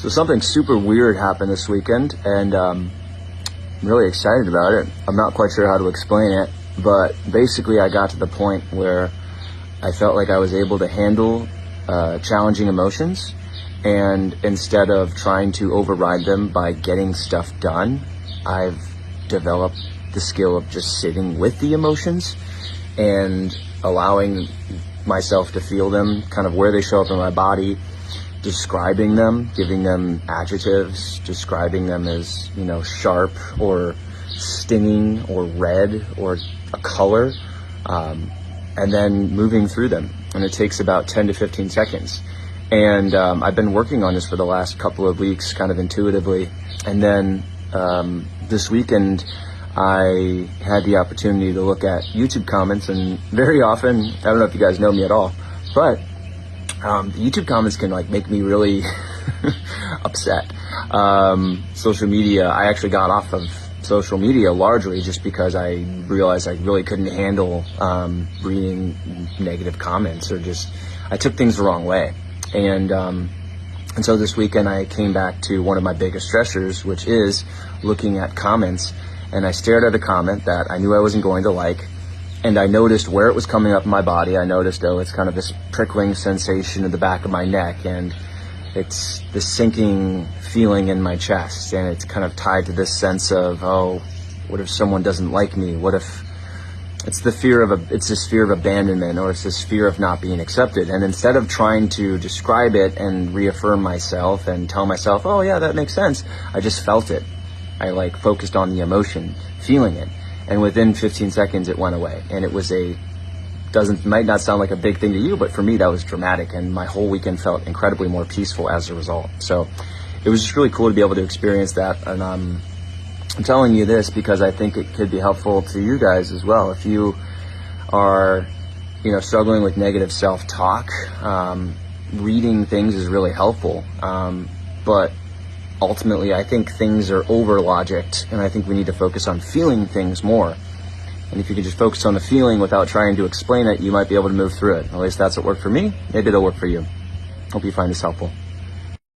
So something super weird happened this weekend, and I'm really excited about it. I'm not quite sure how to explain it, but basically I got to the point where I felt like I was able to handle challenging emotions, and instead of trying to override them by getting stuff done, I've developed the skill of just sitting with the emotions and allowing myself to feel them, kind of where they show up in my body, describing them, giving them adjectives, describing them as, sharp or stinging or red or a color, and then moving through them. And it takes about 10 to 15 seconds. And I've been working on this for the last couple of weeks, kind of intuitively. And then this weekend, I had the opportunity to look at YouTube comments, and very often, I don't know if you guys know me at all, but the YouTube comments can make me really upset. Social media, I actually got off of social media largely just because I realized I really couldn't handle reading negative comments, or I took things the wrong way. And so this weekend I came back to one of my biggest stressors, which is looking at comments. And I stared at a comment that I knew I wasn't going to like, and I noticed where it was coming up in my body. I noticed, it's kind of this prickling sensation in the back of my neck, and it's this sinking feeling in my chest, and it's kind of tied to this sense of, what if someone doesn't like me? What if it's this fear of abandonment, or it's this fear of not being accepted? And instead of trying to describe it and reaffirm myself and tell myself, oh yeah, that makes sense, I just felt it. I focused on the emotion, feeling it, and within 15 seconds it went away. And it was might not sound like a big thing to you, but for me that was dramatic, and my whole weekend felt incredibly more peaceful as a result. So it was just really cool to be able to experience that. And I'm telling you this because I think it could be helpful to you guys as well. If you are, struggling with negative self-talk, reading things is really helpful. But ultimately, I think things are over-logicked, and I think we need to focus on feeling things more. And if you can just focus on the feeling without trying to explain it, you might be able to move through it. At least that's what worked for me. Maybe it'll work for you. Hope you find this helpful.